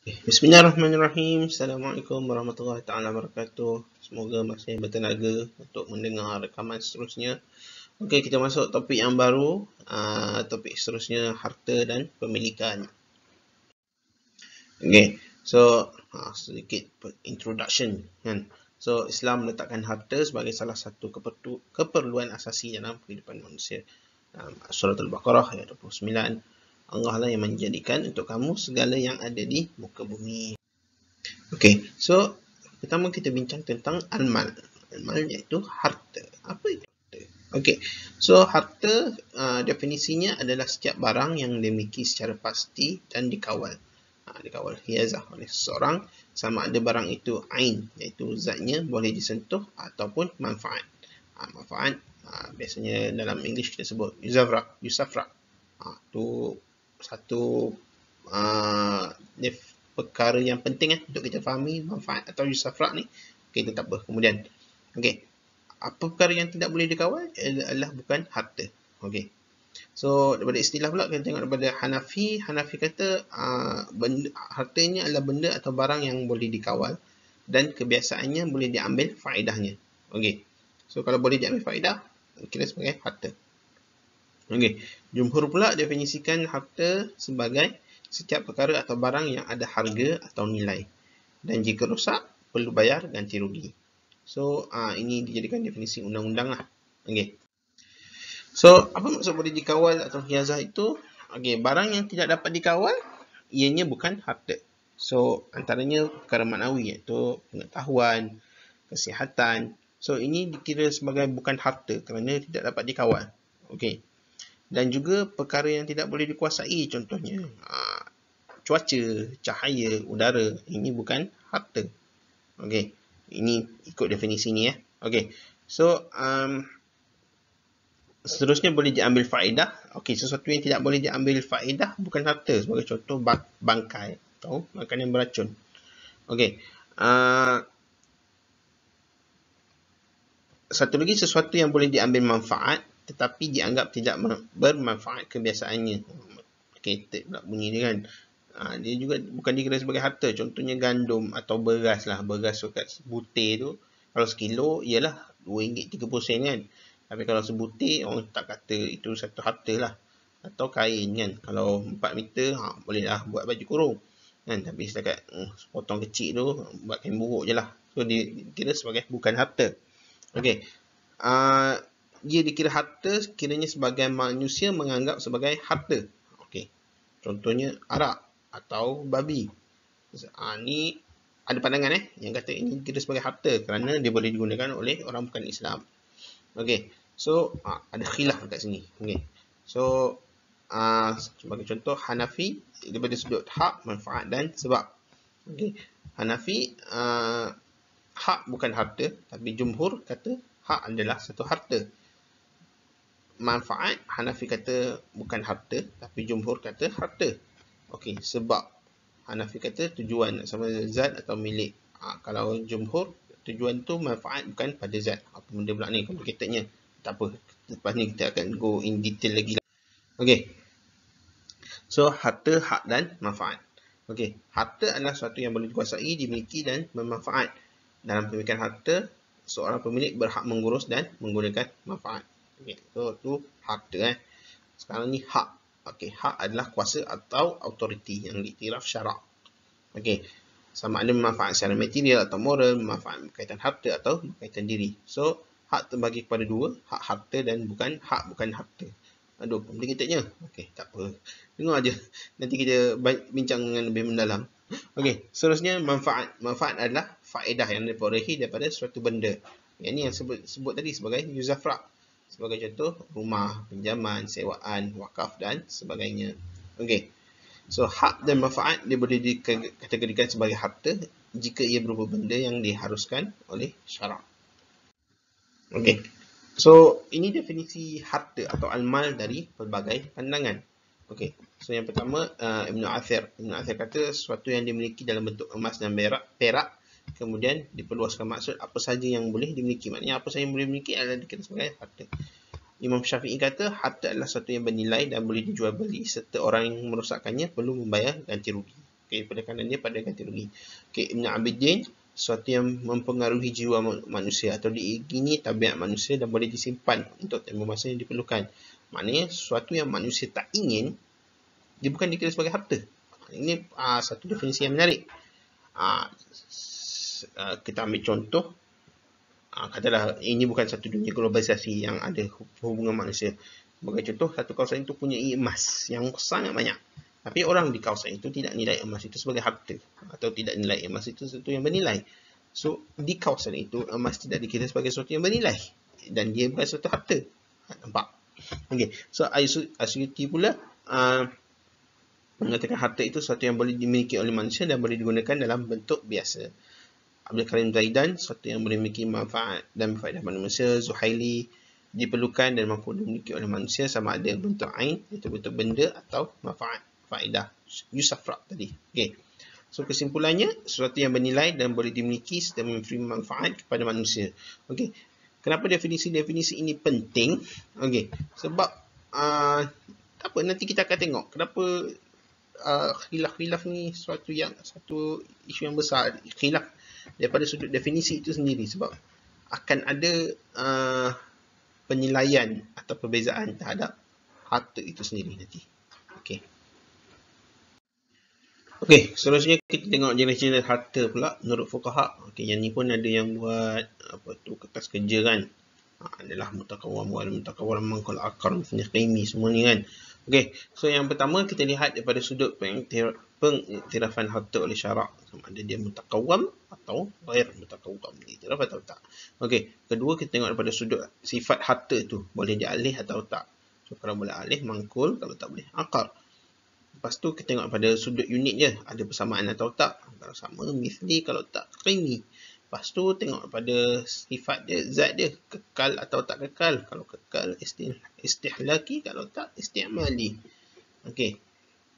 Bismillahirrahmanirrahim. Assalamualaikum warahmatullahi taala wabarakatuh. Semoga masih bertenaga untuk mendengar rekaman seterusnya. Okey, kita masuk topik yang baru. Topik seterusnya harta dan pemilikan. Okey. So, sedikit introduction kan. So, Islam meletakkan harta sebagai salah satu keperluan asasi dalam kehidupan manusia. Surah Al-Baqarah ayat 29. Allah lah yang menjadikan untuk kamu segala yang ada di muka bumi. Okey, so pertama kita bincang tentang al-mal. Al-mal iaitu harta. Apa itu harta? Okey, so harta definisinya adalah setiap barang yang dimiliki secara pasti dan dikawal. Dikawal hiazah oleh seseorang, sama ada barang itu ain, iaitu zatnya boleh disentuh, ataupun manfaat. Manfaat biasanya dalam English kita sebut yusafra. Tu satu perkara yang penting untuk kita fahami manfaat atau yusafra ni. Okey, tak apa. Kemudian, okey, apa perkara yang tidak boleh dikawal adalah bukan harta. Okey. So, daripada istilah pula kita tengok daripada Hanafi. Hanafi kata hartanya adalah benda atau barang yang boleh dikawal dan kebiasaannya boleh diambil faedahnya. Okey. So, kalau boleh diambil faedah, kira sebagai harta. Okey. Jumhur pula definisikan harta sebagai setiap perkara atau barang yang ada harga atau nilai, dan jika rosak perlu bayar ganti rugi. So ini dijadikan definisi undang-undang lah. Okey. So apa maksud boleh dikawal atau hiazah itu? Okey, barang yang tidak dapat dikawal ianya bukan harta. So antaranya perkara maknawi iaitu pengetahuan, kesihatan. So ini dikira sebagai bukan harta kerana tidak dapat dikawal. Okey. Dan juga perkara yang tidak boleh dikuasai, contohnya cuaca, cahaya, udara, ini bukan harta. Okey, ini ikut definisi ni ya. Okey, so seterusnya boleh diambil faedah. Okey, sesuatu yang tidak boleh diambil faedah bukan harta. Sebagai contoh bangkai atau makanan beracun. Okey, satu lagi sesuatu yang boleh diambil manfaat tetapi dianggap tidak bermanfaat kebiasaannya. Okey, pula bunyi dia kan. Dia juga bukan dikira sebagai harta. Contohnya gandum atau beras lah. Beras kat sebutir tu, kalau sekilo ialah RM2.30 kan. Tapi kalau sebutir, orang tak kata itu satu harta lah. Atau kain kan. Kalau 4 meter, boleh lah buat baju kurung kan. Tapi setakat sepotong kecil tu, buat kain buruk je lah. So dia dikira sebagai bukan harta. Okey. Dia dikira harta kiranya sebagai manusia menganggap sebagai harta. Okey. Contohnya arak atau babi. Ni ada pandangan yang kata ini kira sebagai harta kerana dia boleh digunakan oleh orang bukan Islam. Okey. So ada khilaf kat sini. Okey. So sebagai contoh Hanafi daripada sudut hak, manfaat dan sebab. Okey. Hanafi hak bukan harta, tapi jumhur kata hak adalah satu harta. Manfaat Hanafi kata bukan harta, tapi jumhur kata harta. Okey, sebab Hanafi kata tujuan sama zat atau milik. Kalau jumhur, tujuan tu manfaat bukan pada zat. Apa benda pula ni complicatednya? Tak apa, lepas ni kita akan go in detail lagi. Okey. So harta, hak dan manfaat. Okey, harta adalah sesuatu yang boleh dikuasai, dimiliki dan bermanfaat. Dalam pemilikan harta, seorang pemilik berhak mengurus dan menggunakan manfaat. Okey, so tu harta. Sekarang ni hak. Okey, hak adalah kuasa atau autoriti yang diiktiraf syarak. Okey, sama ada manfaat secara material atau moral, manfaat berkaitan harta atau berkaitan diri. So hak terbagi kepada dua, hak harta dan hak bukan harta. Aduh, complicated-nya. Okey, tak apa. Dengar aja. Nanti kita bincang dengan lebih mendalam. Okey, seterusnya manfaat. Manfaat adalah faedah yang diperolehi daripada suatu benda. Yang ni yang sebut tadi sebagai yuzafra. Sebagai contoh, rumah, pinjaman, sewaan, wakaf dan sebagainya. Okey. So, hak dan manfaat dia boleh dikategorikan sebagai harta jika ia berupa benda yang diharuskan oleh syarak. Okey. So, ini definisi harta atau al-mal dari pelbagai pandangan. Okey. So, yang pertama, Ibn Athir. Ibn Athir kata sesuatu yang dimiliki dalam bentuk emas dan perak, kemudian diperluaskan maksud apa saja yang boleh dimiliki. Maknanya apa saja yang boleh dimiliki adalah dikira sebagai harta. Imam Syafi'i kata harta adalah sesuatu yang bernilai dan boleh dijual beli serta orang yang merosakkannya perlu membayar ganti rugi. Okey, penekanan dia pada ganti rugi. Okey, Ibn Abidin, sesuatu yang mempengaruhi jiwa manusia atau diingini tabiat manusia dan boleh disimpan untuk tempoh masa yang diperlukan. Maknanya sesuatu yang manusia tak ingin, dia bukan dikira sebagai harta. Ini satu definisi yang menarik. Kita ambil contoh, katalah ini bukan satu dunia globalisasi yang ada hubungan manusia. Sebagai contoh, satu kawasan itu punya emas yang sangat banyak. Tapi orang di kawasan itu tidak nilai emas itu sebagai harta, atau tidak nilai emas itu sesuatu yang bernilai. So, di kawasan itu, emas tidak dikira sebagai sesuatu yang bernilai. Dan dia bukan sesuatu harta. Nampak? Okay. So, Asyuti pula mengatakan harta itu sesuatu yang boleh dimiliki oleh manusia dan boleh digunakan dalam bentuk biasa. Abdul Karim Zaidan, sesuatu yang boleh memiliki manfaat dan faedah pada manusia. Zuhaili, diperlukan dan mampu dimiliki oleh manusia sama ada bentuk ain, iaitu bentuk benda, atau manfaat, faedah, Yusafra tadi. Okay. So, kesimpulannya, sesuatu yang bernilai dan boleh dimiliki serta memberi manfaat kepada manusia. Okay. Kenapa definisi-definisi ini penting? Okay. Sebab, tak apa, nanti kita akan tengok kenapa khilaf-khilaf ni satu isu yang besar. Khilaf daripada sudut definisi itu sendiri, sebab akan ada penilaian atau perbezaan terhadap harta itu sendiri nanti. Okey. Okey, seterusnya kita tengok jenis-jenis harta pula menurut fuqaha. Okey, yang ni pun ada yang buat kertas kerja kan. Adalah mutakawwam wal mutakawwam mangkul akar qimi semua ni kan. Okey, so yang pertama kita lihat daripada sudut pengiktirafan harta oleh syarak, sama ada dia mutakawwam atau ghair mutakawwam, iktiraf atau tak. Okey, kedua kita tengok daripada sudut sifat harta tu, boleh dialih atau tak. So kalau boleh alih mangkul, kalau tak boleh akar. Lepas tu kita tengok pada sudut unit je, ada persamaan atau tak. Kalau sama misli, kalau tak qimi. Lepas tu tengok pada sifat dia, zat dia, kekal atau tak kekal. Kalau kekal, istihlaki. Kalau tak, isti'mali. Okey.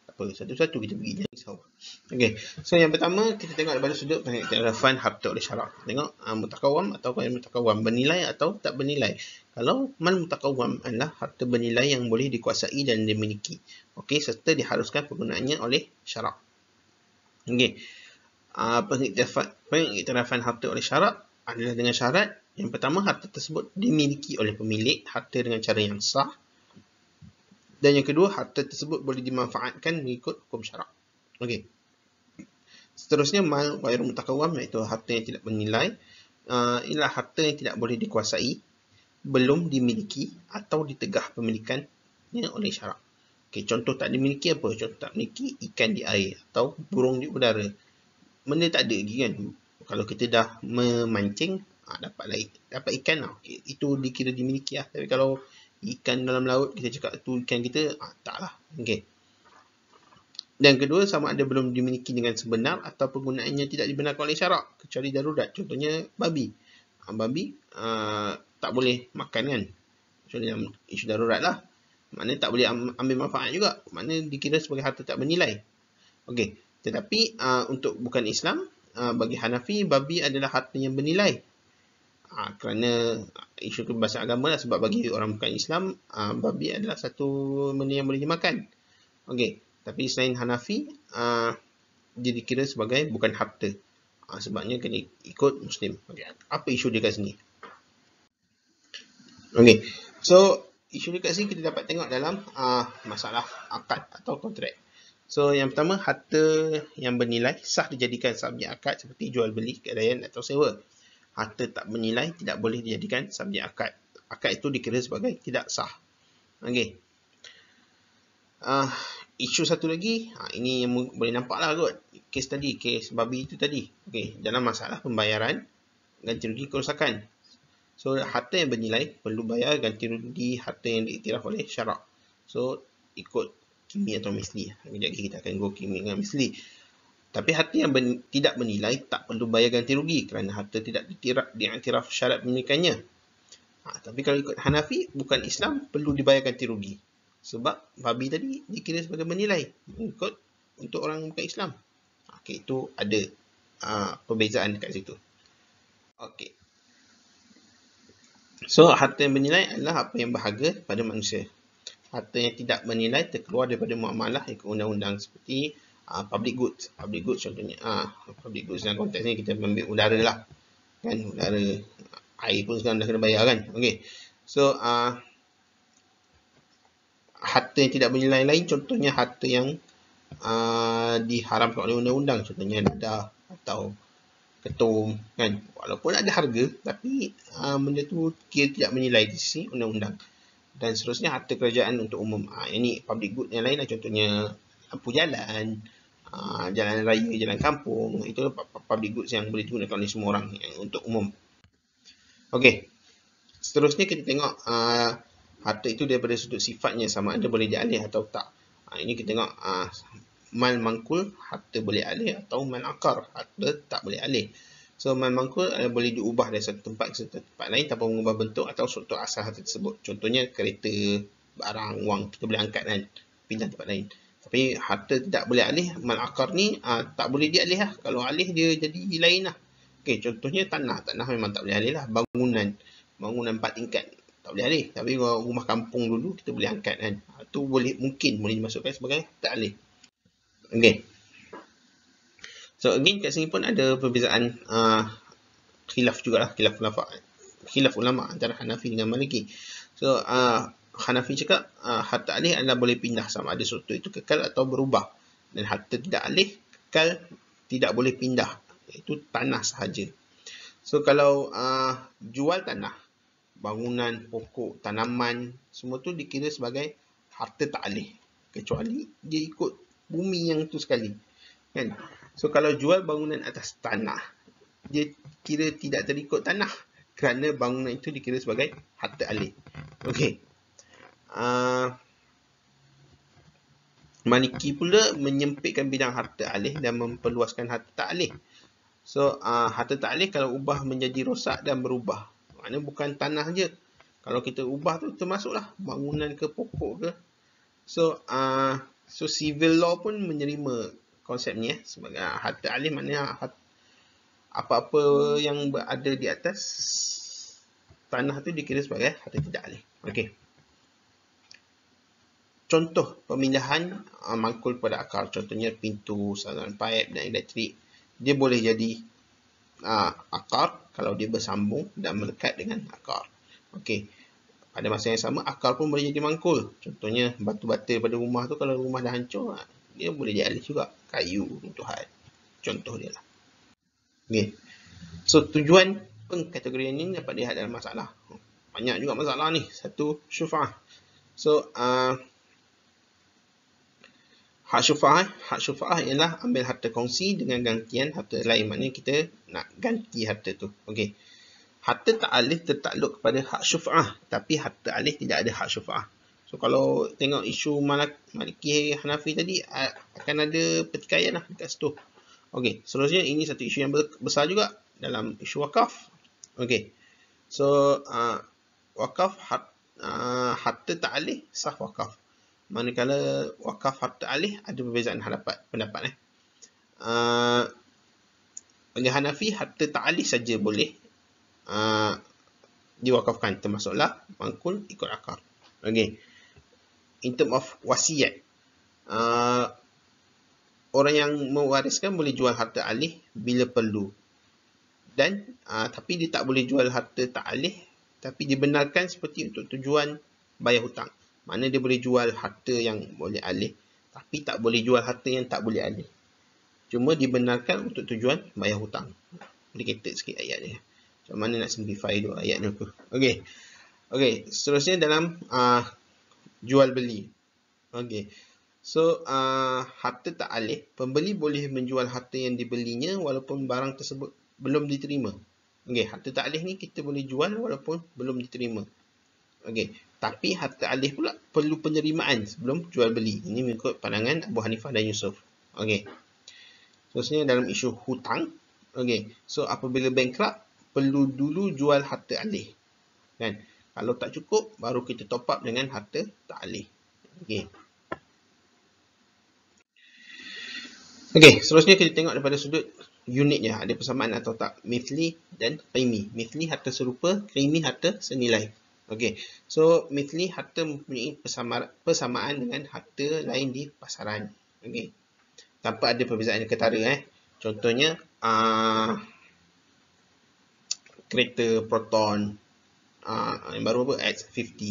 Tak apa, satu-satu kita pergi. Jangan risau. Okey. So yang pertama, kita tengok daripada sudut pengiktirafan harta oleh syarak. Tengok mutakawwam atau ghair mutakawwam, bernilai atau tak bernilai. Kalau mal mutakawwam adalah harta bernilai yang boleh dikuasai dan dimiliki. Okey, serta diharuskan penggunaannya oleh syarak. Okey. Pengiktirafan harta oleh syarak adalah dengan syarat yang pertama, harta tersebut dimiliki oleh pemilik harta dengan cara yang sah, dan yang kedua, harta tersebut boleh dimanfaatkan mengikut hukum syarak. Okey. Seterusnya, mal ghair mutakawwam, iaitu harta yang tidak bernilai, ialah harta yang tidak boleh dikuasai, belum dimiliki atau ditegah pemilikannya oleh syarak. Okey, contoh tak dimiliki apa? Contoh tak memiliki ikan di air atau burung di udara. Benda tak ada lagi kan. Kalau kita dah memancing, dapat ikan lah. Okay, itu dikira dimiliki lah. Tapi kalau ikan dalam laut, kita cakap tu ikan kita, tak lah. Okay. Dan kedua, sama ada belum dimiliki dengan sebenar atau penggunaannya tidak dibenarkan oleh syarak, kecuali darurat. Contohnya babi. Babi tak boleh makan kan. Kecuali dalam isu darurat lah. Maknanya tak boleh ambil manfaat juga. Maknanya dikira sebagai harta tak bernilai. Okey. Tetapi untuk bukan Islam, bagi Hanafi, babi adalah harta yang bernilai. Kerana isu kebebasan agama lah, sebab bagi orang bukan Islam, babi adalah satu benda yang boleh dimakan. Okey. Tapi selain Hanafi, dia dikira sebagai bukan harta. Sebabnya kena ikut Muslim. Okay. Apa isu dia kat sini? Okey. So, isu dia kat sini kita dapat tengok dalam masalah akad atau kontrak. So, yang pertama, harta yang bernilai sah dijadikan subjek akad seperti jual beli, gadaian atau sewa. Harta tak bernilai tidak boleh dijadikan subjek akad. Akad itu dikira sebagai tidak sah. Okey. Isu satu lagi, ini yang boleh nampak lah kot. Kes tadi, kes babi itu tadi. Okey, dalam masalah pembayaran ganti rugi kerosakan. So, harta yang bernilai perlu bayar ganti rugi harta yang diiktiraf oleh syarak. So, ikut kimi atau misli. Sekejap lagi kita akan go kimi dengan misli. Tapi harta yang tidak bernilai tak perlu bayar ganti rugi kerana harta tidak diiktiraf syarat pemilikannya. Tapi kalau ikut Hanafi, bukan Islam, perlu dibayar ganti rugi. Sebab babi tadi dikira sebagai bernilai ikut untuk orang bukan Islam. Okey, itu ada perbezaan dekat situ. Okey. So, harta yang bernilai adalah apa yang berharga pada manusia. Harta yang tidak bernilai terkeluar daripada muamalah ikut undang-undang seperti public goods. Public goods contohnya public goods dalam konteks ni kita ambil udara lah, kan, udara, air pun sekarang dah kena bayar kan. Okey, so harta yang tidak bernilai lain contohnya harta yang diharamkan oleh undang-undang, contohnya dedah atau ketum, kan, walaupun ada harga tapi benda tu kira tidak bernilai di sisi undang-undang. Dan seterusnya harta kerajaan untuk umum. Ini public good yang lain lah, contohnya lampu jalan, jalan raya, jalan kampung, itu public goods yang boleh digunakan oleh semua orang yang untuk umum. Okey, seterusnya kita tengok harta itu daripada sudut sifatnya, sama ada boleh dialih atau tak. Ini kita tengok mal mangkul, harta boleh alih, atau mal akar, harta tak boleh alih. So mal mangkul boleh diubah dari satu tempat ke satu tempat lain tanpa mengubah bentuk atau struktur asal harta tersebut. Contohnya kereta, barang, wang, kita boleh angkat kan, pindah tempat lain. Tapi harta tidak boleh alih, mal akar ni tak boleh dialih lah. Kalau alih dia jadi lain lah. Okey, contohnya tanah. Tanah memang tak boleh alih lah. Bangunan 4 tingkat tak boleh alih. Tapi kalau rumah kampung dulu kita boleh angkat kan. Itu mungkin boleh dimasukkan sebagai tak alih. Okey. So again kat sini pun ada perbezaan khilaf jugalah, khilaf ulama antara Hanafi dengan Maliki. So Hanafi cakap harta alih adalah boleh pindah, sama ada struktur itu kekal atau berubah. Dan harta tidak alih kekal, tidak boleh pindah, iaitu tanah sahaja. So kalau jual tanah, bangunan, pokok, tanaman, semua tu dikira sebagai harta tak alih, kecuali dia ikut bumi yang tu sekali, kan. So kalau jual bangunan atas tanah, dia kira tidak terikut tanah kerana bangunan itu dikira sebagai harta alih. Okey. Maliki pula menyempitkan bidang harta alih dan memperluaskan harta tak alih. So harta tak alih kalau ubah menjadi rosak dan berubah, maknanya bukan tanah je. Kalau kita ubah tu termasuklah bangunan ke pokok ke. So civil law pun menerima konsep ni sebagai harta alih, maknanya apa-apa yang berada di atas tanah tu dikira sebagai harta tidak alih. Okey. Contoh pemindahan mangkul pada akar, contohnya pintu, saluran paip dan elektrik, dia boleh jadi akar kalau dia bersambung dan melekat dengan akar. Okey. Pada masa yang sama, akar pun boleh jadi mangkul. Contohnya batu bata pada rumah tu, kalau rumah dah hancur, dia boleh dialih juga. Kayu, runtuhan. Contoh dia lah. Okay. So tujuan pengkategorian ini dapat dilihat dalam masalah. Banyak juga masalah ni. Satu, syufa'ah. So hak syufa'ah ialah ambil harta kongsi dengan gantian harta lain. Maknanya kita nak ganti harta tu. Okey. Harta tak alih tertakluk kepada hak syufa'ah, tapi harta alih tidak ada hak syufa'ah. So kalau tengok isu Maliki Hanafi tadi, akan ada pertikaian lah dekat situ. Okey, seterusnya ini satu isu yang besar juga dalam isu wakaf. Okey. So wakaf harta tak alih sah wakaf. Manakala wakaf harta alih ada perbezaan pendapat. Bagi Hanafi, harta tak alih saja boleh diwakafkan, termasuklah mangkul ikut akar. Okey. In term of wasiat, orang yang mewariskan boleh jual harta alih bila perlu. Dan tapi dia tak boleh jual harta tak alih tapi dibenarkan seperti untuk tujuan bayar hutang. Maknanya dia boleh jual harta yang boleh alih tapi tak boleh jual harta yang tak boleh alih. Cuma dibenarkan untuk tujuan bayar hutang. Complicated sikit ayat dia. Macam mana nak simplify dua ayat ni aku. Okey. Okey, seterusnya dalam jual beli. Okey. So harta tak alih, pembeli boleh menjual harta yang dibelinya walaupun barang tersebut belum diterima. Okey, harta tak alih ni kita boleh jual walaupun belum diterima. Okey, tapi harta alih pula perlu penerimaan sebelum jual beli. Ini mengikut pandangan Abu Hanifah dan Yusuf. Okey. Seterusnya dalam isu hutang. Okey, so apabila bankrupt perlu dulu jual harta alih. Kan? Kalau tak cukup baru kita top up dengan harta tak alih. Okey. Okey, seterusnya kita tengok daripada sudut unitnya, ada persamaan atau tak, mithli dan qimi. Mithli harta serupa, qimi harta senilai. Okey, so mithli harta mempunyai persamaan dengan harta lain di pasaran. Okey, tanpa ada perbezaan ketara. Contohnya kereta Proton yang baru apa, X50.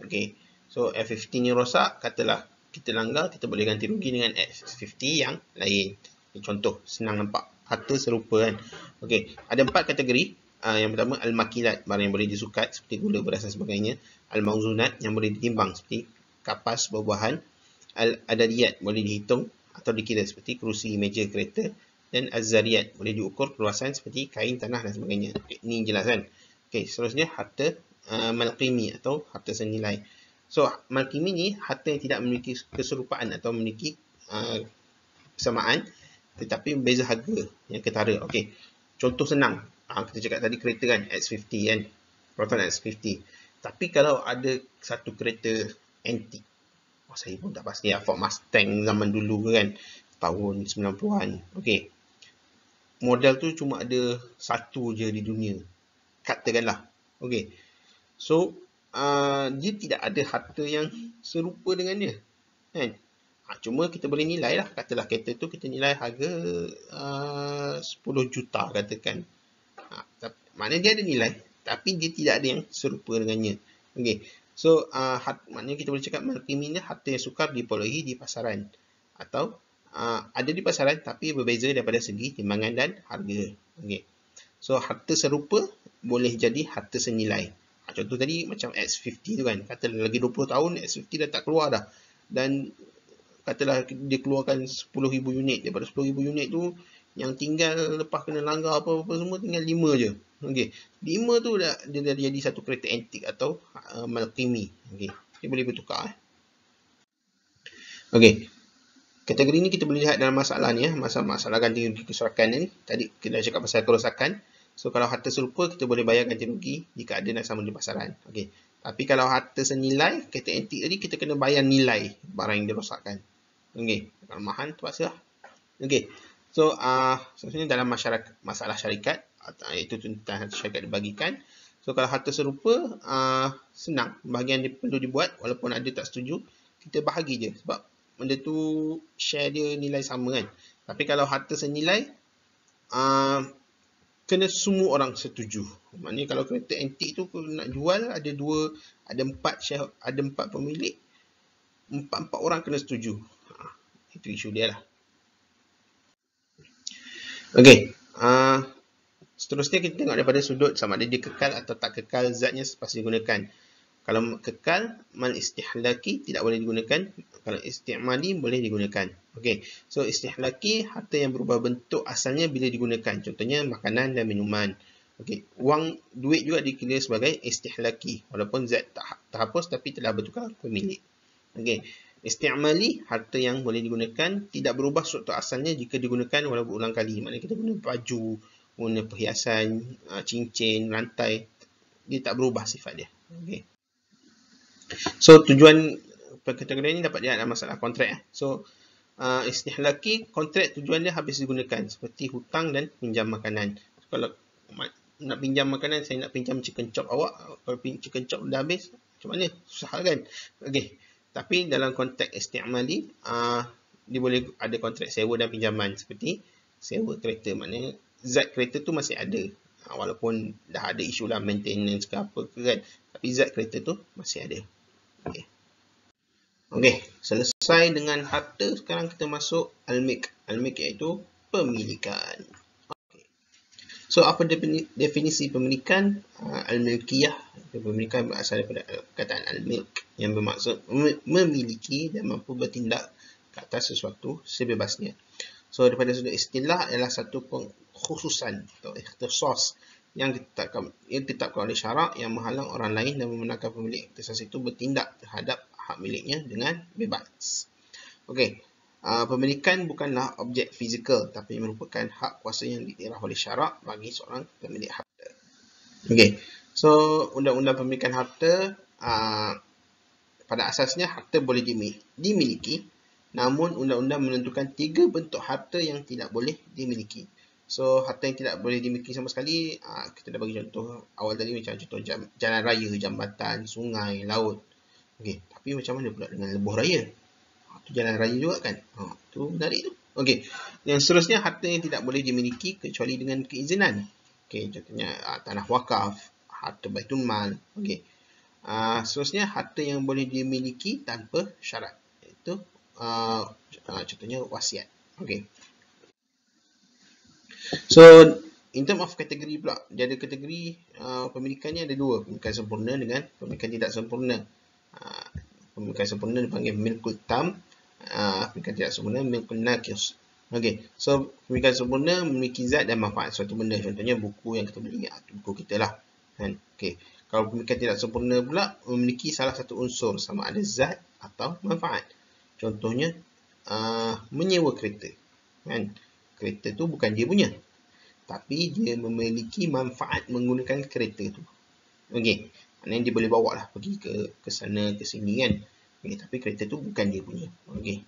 Okay. So X50 ni rosak, katalah kita langgar, kita boleh ganti rugi dengan X50 yang lain. Contoh, senang nampak, harta serupa kan. Okay. Ada 4 kategori. Yang pertama, al-makilat, barang yang boleh disukat seperti gula, beras dan sebagainya. Al-mauzunat, yang boleh ditimbang seperti kapas, buah-buahan. Al-adadiyat, boleh dihitung atau dikira seperti kerusi, meja, kereta. Dan az-zariyat, boleh diukur keluasan seperti kain, tanah dan sebagainya. Okay, ni jelas kan. Okay, seterusnya harta malqimi atau harta senilai. So, malqimi ni harta yang tidak memiliki keserupaan atau memiliki persamaan tetapi berbeza harga yang ketara. Okey. Contoh senang. Kita cakap tadi kereta kan, X50 kan. Proton X50. Tapi kalau ada satu kereta antik. Saya pun tak pasti Ford Mustang zaman dulu kan. Tahun 90-an. Okey. Model tu cuma ada satu je di dunia. Katakanlah. Okey. So, dia tidak ada harta yang serupa dengan dia. Kan? Cuma kita boleh nilai lah. Katalah kereta tu kita nilai harga 10 juta katakan. Maknanya dia ada nilai. Tapi dia tidak ada yang serupa dengannya. Okay. So, maknanya kita boleh cakap malqimi ni harta yang sukar diperolehi di pasaran. Atau ada di pasaran tapi berbeza daripada segi timbangan dan harga. Okay. So, harta serupa boleh jadi harta senilai. Contoh tadi macam X50 tu kan. Katalah lagi 20 tahun X50 dah tak keluar dah. Dan katalah dia keluarkan 10,000 unit. Daripada 10,000 unit tu yang tinggal lepas kena langgar apa-apa semua tinggal 5 je. Okey. 5 tu dia dah jadi satu kereta antik atau malqimi. Okey. Dia boleh bertukar. Okey. Kategori ni kita boleh lihat dalam masalah ni masalah ganti rugi keserokan ni. Tadi kita dah cakap pasal kerosakan. So kalau harta serupa kita boleh bayar ganti rugi jika ada dan sama di pasaran. Okey. Tapi kalau harta senilai, kereta antik tadi kita kena bayar nilai barang yang dirosakkan. Okey. Kelemahan terpaksa lah. Okey. So seterusnya dalam masalah syarikat, iaitu tentang syarikat dibagikan. So kalau harta serupa senang, bahagian dia perlu dibuat walaupun ada tak setuju, kita bahagi je sebab benda tu share dia nilai sama kan. Tapi kalau harta senilai kena semua orang setuju. Maknanya kalau kereta antik tu nak jual ada 4 pemilik, 4 orang kena setuju. Itu isu dia lah. Okey. Seterusnya kita tengok daripada sudut sama ada dia kekal atau tak kekal zatnya selepas digunakan. Kalau kekal, mal istihlaki tidak boleh digunakan. Kalau istimali boleh digunakan. Okey. So istihlaki harta yang berubah bentuk asalnya bila digunakan. Contohnya makanan dan minuman. Okey. Duit juga dikira sebagai istihlaki walaupun zat tak terhapus tapi telah bertukar pemilik. Okey. Istimali harta yang boleh digunakan tidak berubah struktur asalnya jika digunakan walau berulang kali. Maknanya kita guna baju, guna perhiasan, cincin, rantai, dia tak berubah sifat dia. Okey. So tujuan kategori ini dapat dilihat dalam masalah kontrak. So istihlaki kontrak tujuan dia habis digunakan seperti hutang dan pinjam makanan. So, kalau nak pinjam makanan, saya nak pinjam chicken chop awak, kalau chicken chop dah habis, macam mana? Susah kan? Okey. Tapi dalam konteks istimali dia boleh ada kontrak sewa dan pinjaman seperti sewa kereta. Maknanya zat kereta tu masih ada. Walaupun dah ada isu lah maintenance ke apa ke kan. Tapi zat kereta tu masih ada. Okey. Okey, selesai dengan harta. Sekarang kita masuk al-milk. Al-milk iaitu pemilikan. Okay. So apa definisi pemilikan? Al-milkiyah. Pemilikan berasal daripada perkataan al-milk yang bermaksud memiliki dan mampu bertindak ke atas sesuatu sebebasnya. So daripada sudut istilah adalah satu pengkhususan atau ikhtisas yang ditetapkan oleh syarak yang menghalang orang lain dan membenarkan pemilik ikhtisas itu bertindak terhadap hak miliknya dengan bebas. Okey. Pemilikan bukanlah objek fizikal tapi merupakan hak kuasa yang diiktiraf oleh syarak bagi seorang pemilik harta. Okey. So undang-undang pemilikan harta pada asasnya harta boleh dimiliki, namun undang-undang menentukan 3 bentuk harta yang tidak boleh dimiliki. So harta yang tidak boleh dimiliki sama sekali, kita dah bagi contoh awal tadi macam contoh jalan raya, jambatan, sungai, laut. Okey, tapi macam mana pula dengan lebuh raya? Tu jalan raya juga kan? Tu menarik tu. Okey. Yang seterusnya, harta yang tidak boleh dimiliki kecuali dengan keizinan. Okey, contohnya tanah wakaf, harta baitul mal. Okey. Seterusnya, harta yang boleh dimiliki tanpa syarat. Iaitu contohnya wasiat. Okey. So, in term of kategori pula, dia ada kategori pemilikannya ada dua, pemilikan sempurna dengan pemilikan tidak sempurna. Pemilikan sempurna dipanggil milkul tam, pemilikan tidak sempurna milkul naqis. Okey, so pemilikan sempurna memiliki zat dan manfaat suatu benda, contohnya buku yang kita beli, buku kita lah kan. Okey, kalau pemilikan tidak sempurna pula memiliki salah satu unsur sama ada zat atau manfaat, contohnya menyewa kereta kan. Kereta tu bukan dia punya, tapi dia memiliki manfaat menggunakan kereta tu. Okey, maknanya dia boleh bawa lah pergi ke sana ke sini kan. Okey, tapi kereta tu bukan dia punya. Okey.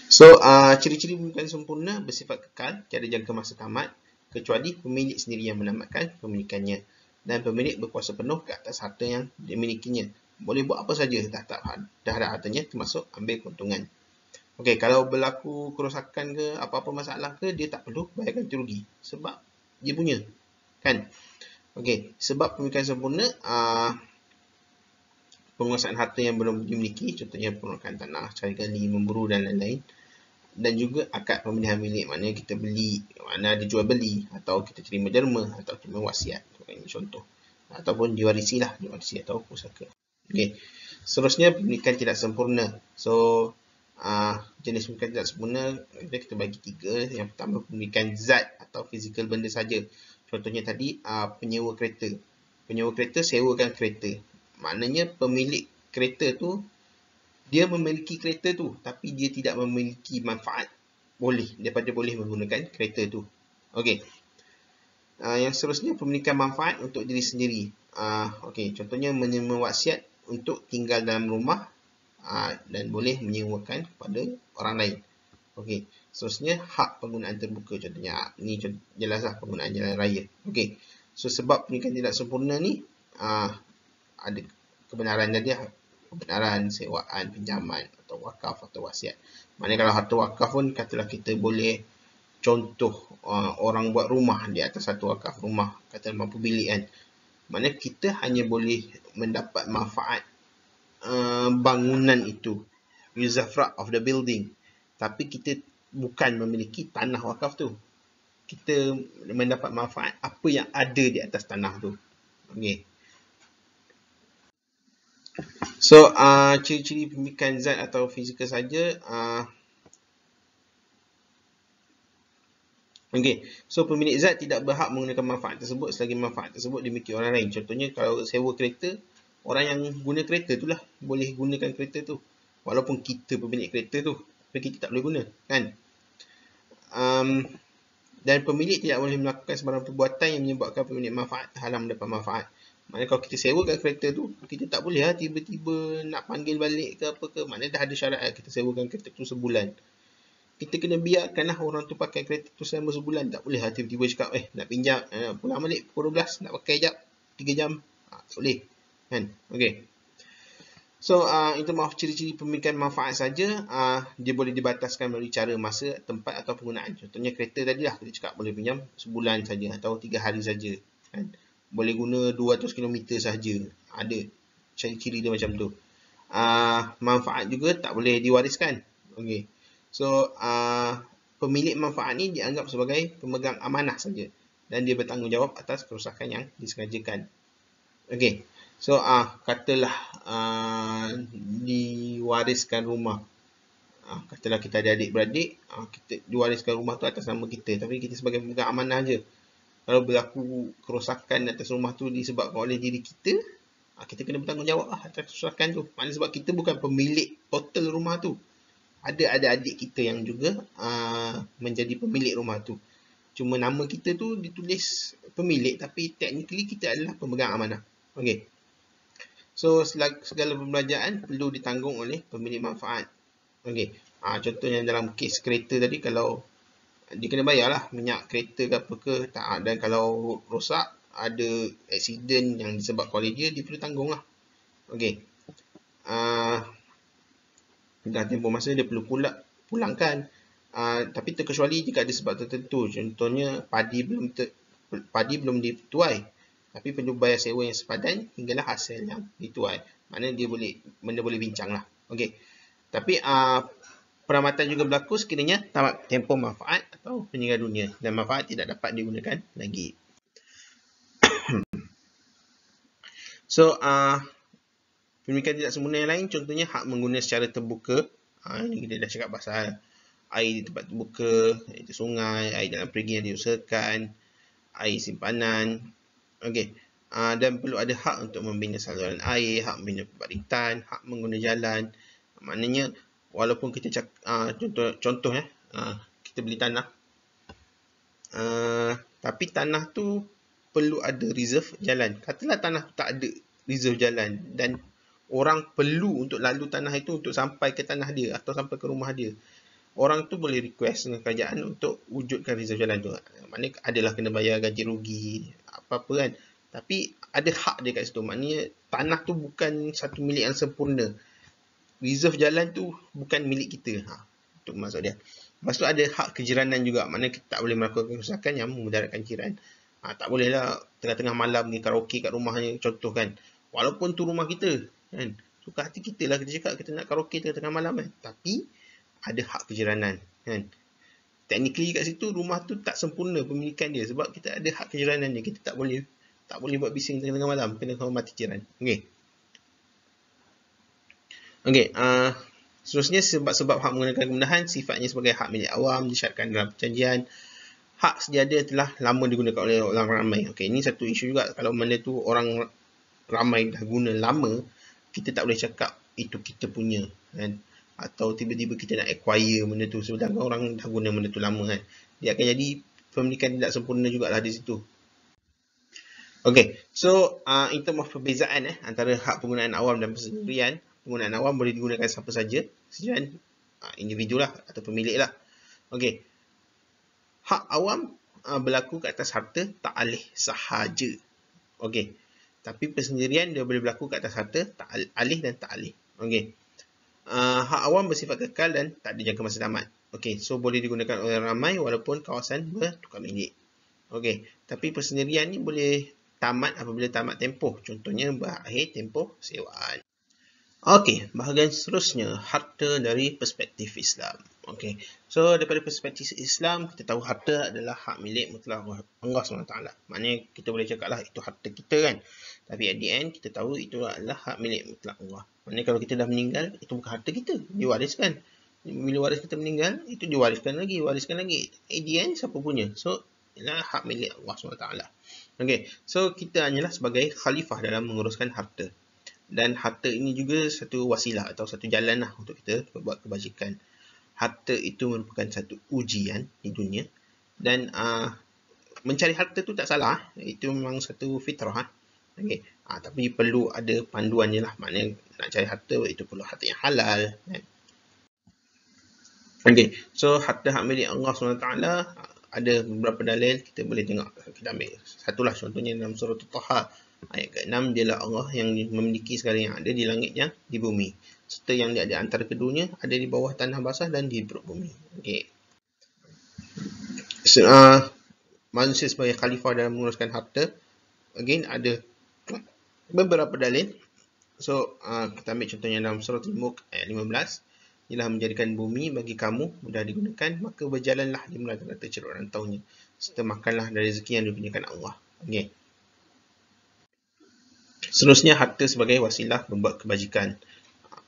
So, ciri-ciri pemilikan sempurna bersifat kekal, tiada jangka masa tamat, kecuali pemilik sendiri yang menamatkan pemilikannya, dan pemilik berkuasa penuh ke atas harta yang dimilikinya. Boleh buat apa saja terhadap hartanya, termasuk ambil keuntungan. Okey, kalau berlaku kerosakan ke apa-apa masalah ke, dia tak perlu bayar ganti rugi sebab dia punya kan. Okey, sebab pemilikan sempurna, penguasaan harta yang belum dimiliki, contohnya penolakan tanah, cari gali, memburu dan lain-lain. Dan juga akad pemilihan milik, maknanya kita beli, mana ada jual beli, atau kita terima derma, atau terima wasiat. Ini contoh. Ataupun diwarisi atau pusaka. Okey. Seterusnya, pemilikan tidak sempurna. So, jenis pemilikan tidak sempurna kita bagi tiga. Yang pertama, pemilikan zat atau fizikal benda saja. Contohnya tadi, penyewa kereta. Penyewa kereta sewakan kereta. Maknanya pemilik kereta tu dia memiliki kereta tu, tapi dia tidak memiliki manfaat daripada boleh menggunakan kereta tu. Okey. Yang seterusnya, pemilikan manfaat untuk diri sendiri. Okey, contohnya menerima wasiat untuk tinggal dalam rumah dan boleh menyewakan kepada orang lain. Okey. Seterusnya, hak penggunaan terbuka. Contohnya, ni jelaslah penggunaan jalan raya. Okey. So, sebab pemilikan tidak sempurna ni, ada kebenaran dia, kebenaran sewaan, pinjaman atau wakaf atau wasiat. Maknanya kalau harta wakaf pun, katalah kita boleh contoh orang buat rumah di atas satu wakaf rumah, kata mampu bilik kan. Maknanya kita hanya boleh mendapat manfaat bangunan itu, usufruct of the building, tapi kita bukan memiliki tanah wakaf tu. Kita mendapat manfaat apa yang ada di atas tanah tu. Okey. So, ciri-ciri pemilikan zat atau fizikal saja. Okey, so pemilik zat tidak berhak menggunakan manfaat tersebut selagi manfaat tersebut dimiliki orang lain. Contohnya kalau sewa kereta, orang yang guna kereta tu lah boleh gunakan kereta tu. Walaupun kita pemilik kereta tu, tapi kita tak boleh guna kan. Dan pemilik tidak boleh melakukan sembarang perbuatan yang menyebabkan pemilik manfaat terhalang mendapat manfaat. Maknanya kalau kita sewakan kereta tu, kita tak boleh tiba-tiba nak panggil balik ke apa ke. Maknanya dah ada syarat kita sewakan kereta tu sebulan. Kita kena biarkanlah orang tu pakai kereta tu selama sebulan. Tak boleh tiba-tiba cakap nak pinjam, pulang balik pukul 12, nak pakai jap 3 jam. Tak boleh kan. Okey. So, itu maaf ciri-ciri pemilikan manfaat saja, dia boleh dibataskan melalui cara, masa, tempat atau penggunaan. Contohnya kereta tadi lah, kita cakap boleh pinjam sebulan saja atau 3 hari saja kan. Boleh guna 200 km saja. Ada ciri-ciri dia macam tu. Manfaat juga tak boleh diwariskan. Okey. So, pemilik manfaat ni dianggap sebagai pemegang amanah saja dan dia bertanggungjawab atas kerosakan yang disengajakan. Okey. So, katalah diwariskan rumah. Katalah kita ada adik-beradik, kita diwariskan rumah tu atas nama kita, tapi kita sebagai pemegang amanah je. Kalau berlaku kerosakan atas rumah tu disebabkan oleh diri kita, kita kena bertanggungjawab atas kerosakan tu. Maknanya sebab kita bukan pemilik total rumah tu. Ada adik kita yang juga menjadi pemilik rumah tu. Cuma nama kita tu ditulis pemilik, tapi technically kita adalah pemegang amanah. Okey. So, segala pembelanjaan perlu ditanggung oleh pemilik manfaat. Okey. Contohnya dalam kes kereta tadi, kalau dia kena bayarlah minyak kereta ke apa ke, dan kalau rosak, ada aksiden yang disebabkan oleh dia perlu tanggung lah. Okey. Dah tempoh masa dia perlu pula pulangkan. Tapi terkecuali jika ada sebab tertentu. Contohnya padi belum dituai, tapi perlu bayar sewa yang sepadan hinggalah hasil yang dituai. Maknanya benda boleh bincang lah. Okey. Tapi peramatan juga berlaku sekiranya tamat tempoh manfaat atau meninggal dunia dan manfaat tidak dapat digunakan lagi. So, pemilikan tidak sempurna yang lain contohnya hak mengguna secara terbuka. Ini kita dah cakap pasal air di tempat terbuka, iaitu sungai, air dalam perigi yang diusahakan, air simpanan. Okey. Dan perlu ada hak untuk membina saluran air, hak membina pembaritan, hak mengguna jalan. Maknanya walaupun kita cakap contoh kita beli tanah, tapi tanah tu perlu ada reserve jalan. Katalah tanah tu tak ada reserve jalan dan orang perlu untuk lalu tanah itu untuk sampai ke tanah dia atau sampai ke rumah dia. Orang tu boleh request dengan kerajaan untuk wujudkan reserve jalan tu. Maknanya adalah kena bayar gaji rugi, apa-apa kan. Tapi ada hak dia kat situ. Maknanya tanah tu bukan satu milik yang sempurna. Reserve jalan tu bukan milik kita. Itu maksud dia. Lepas tu ada hak kejiranan juga. Maknanya kita tak boleh melakukan kerusakan yang memudaratkan jiran. Tak boleh lah tengah-tengah malam ni karaoke kat rumahnya, contoh kan. Walaupun tu rumah kita kan. Suka hati kita lah kita cakap kita nak karaoke tengah-tengah malam kan. Tapi ada hak kejiranan kan. Technically kat situ rumah tu tak sempurna pemilikan dia sebab kita ada hak kejiranan dia. Kita tak boleh buat bising tengah-tengah malam, kena hormati jiran. Okey. Seterusnya sebab-sebab hak menggunakan kemudahan sifatnya sebagai hak milik awam disyaratkan dalam perjanjian. Hak sejadah telah lama digunakan oleh orang ramai. Okey, ini satu isu juga. Kalau benda tu orang ramai dah guna lama, kita tak boleh cakap itu kita punya kan. Atau tiba-tiba kita nak acquire benda tu sedangkan orang dah guna benda tu lama kan. Dia akan jadi pemilikan tidak sempurna jugalah di situ. Okey, so in term of perbezaan antara hak penggunaan awam dan persendirian, penggunaan awam boleh digunakan siapa saja, selain individu lah atau pemilik lah. Okey, hak awam berlaku ke atas harta tak alih sahaja. Okey, tapi persendirian dia boleh berlaku ke atas harta tak alih dan tak alih. Okey, hak awam bersifat kekal dan tak ada jangka masa tamat. Okey, so boleh digunakan oleh ramai walaupun kawasan bertukar milik. Okey, tapi persendirian ni boleh tamat apabila tamat tempoh. Contohnya berakhir tempoh sewaan. Okey, bahagian seterusnya, harta dari perspektif Islam. Okey, so daripada perspektif Islam, kita tahu harta adalah hak milik mutlak Allah SWT. Maknanya kita boleh cakap lah itu harta kita kan. Tapi at the end, kita tahu itu adalah hak milik mutlak Allah. Maknanya kalau kita dah meninggal, itu bukan harta kita, diwariskan. Bila waris kita meninggal, itu diwariskan lagi. At the end, siapa punya? So, ialah hak milik Allah SWT. Okey, so kita hanyalah sebagai khalifah dalam menguruskan harta. Dan harta ini juga satu wasilah atau satu jalan lah untuk kita buat kebajikan. Harta itu merupakan satu ujian di dunia. Dan mencari harta tu tak salah. Itu memang satu fitrah. Okay. Tapi perlu ada panduannya lah. Maknanya nak cari harta itu perlu harta yang halal. Okay. So harta hak milik Allah SWT ada beberapa dalil kita boleh tengok. Kita ambil satulah contohnya dalam surah Taha. Ayat ke-6, dialah Allah yang memiliki segala yang ada di langit yang di bumi. Serta yang ada antara keduanya ada di bawah tanah basah dan di perut bumi. Okay. So, manusia sebagai khalifah dalam menguruskan harta. Again, ada beberapa dalil. So, kita ambil contohnya dalam surah Al-Mulk ayat 15. Ialah menjadikan bumi bagi kamu mudah digunakan, maka berjalanlah di merata-rata ceruk rantaunya. Serta makanlah dari rezeki yang diberikan Allah. Okay. Seterusnya harta sebagai wasilah membuat kebajikan.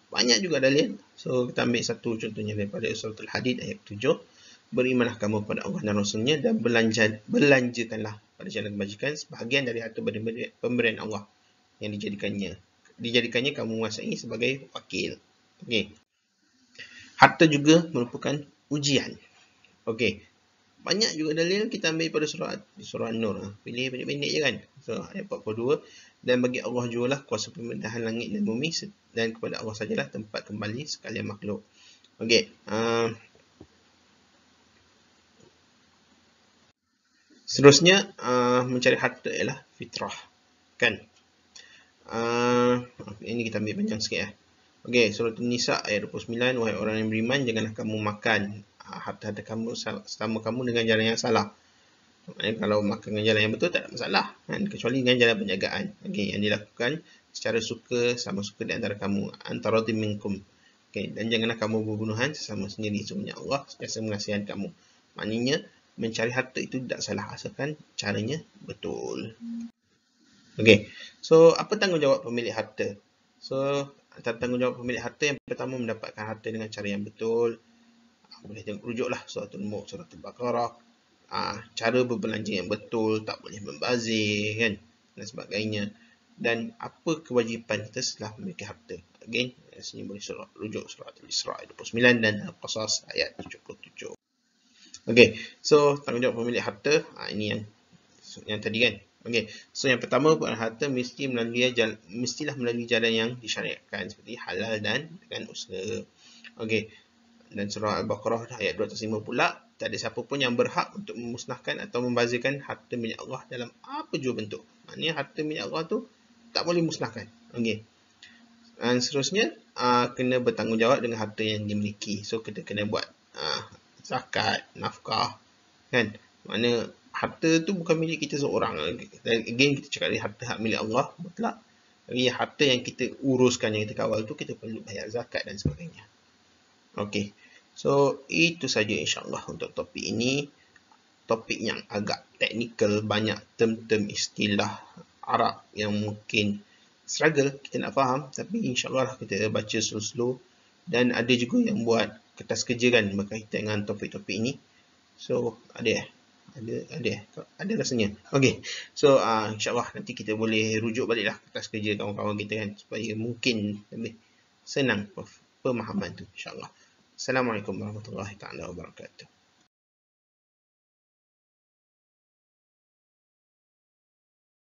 Banyak juga dalil. So kita ambil satu contohnya daripada surah Al-Hadid ayat 7. Berimanlah kamu kepada Allah dan Rasulnya dan belanjakanlah pada jalan kebajikan sebahagian dari harta pemberian Allah yang dijadikannya kamu menguasai sebagai wakil. Okey. Harta juga merupakan ujian. Okey. Banyak juga dalil kita ambil pada surah An-Nur. Pilih pendek-pendek je kan. So ayat 42. Dan bagi Allah jualah kuasa pemindahan langit dan bumi dan kepada Allah sajalah tempat kembali sekalian makhluk. Okey. Seterusnya mencari harta ialah fitrah. Kan? Ini kita ambil panjang sikit . Okey, surah An-Nisa ayat 29, wahai orang yang beriman, janganlah kamu makan harta-harta kamu selama kamu dengan jalan yang salah. Maknanya kalau makan dengan jalan yang betul tak ada masalah kan, kecuali dengan jalan penjagaan. Okey, yang dilakukan secara suka sama suka di antara kamu, antara minkum. Okey, dan janganlah kamu berbunuhan sesama sendiri, sesungguhnya Allah sentiasa mengasihi kamu. Maknanya mencari harta itu tidak salah asalkan caranya betul. Okey, so apa tanggungjawab pemilik harta? So antara tanggungjawab pemilik harta, yang pertama mendapatkan harta dengan cara yang betul. Boleh tengok rujuklah surah Al-Mulk, surah Al-Baqarah. Cara berbelanja yang betul, tak boleh membazir kan, dan sebagainya. Dan apa kewajipan kita setelah memiliki harta. Again, sini boleh rujuk surah Al-Isra ayat 29 dan Al-Qasas ayat 77. Okey, so tanggungjawab pemilik harta, ini yang tadi kan. Okey, so yang pertama, harta mestilah melalui jalan yang disyariatkan seperti halal dan dengan usaha. Okey, dan surah Al-Baqarah ayat 250 pula, tak ada siapa pun yang berhak untuk memusnahkan atau membazirkan harta milik Allah dalam apa jua bentuk. Maknanya harta milik Allah tu tak boleh musnahkan. Okey. Dan seterusnya, kena bertanggungjawab dengan harta yang dimiliki. So kita kena buat zakat, nafkah kan. Maknanya harta tu bukan milik kita seorang. Again, kita cakap dari harta hak milik Allah mutlak. Tapi harta yang kita uruskan, yang kita kawal tu, kita perlu bayar zakat dan sebagainya. Okey. So itu saja insya-Allah untuk topik ini. Topik yang agak teknikal, banyak term-term istilah Arab yang mungkin struggle kita nak faham, tapi insya-Allah kita baca slow-slow. Dan ada juga yang buat kertas kerja kan berkaitan dengan topik-topik ini. So ada rasanya. Okey. So insya-Allah nanti kita boleh rujuk baliklah kertas kerja kawan-kawan kita kan, supaya mungkin lebih senang pemahaman tu insya-Allah. Assalamualaikum warahmatullahi taala wabarakatuh.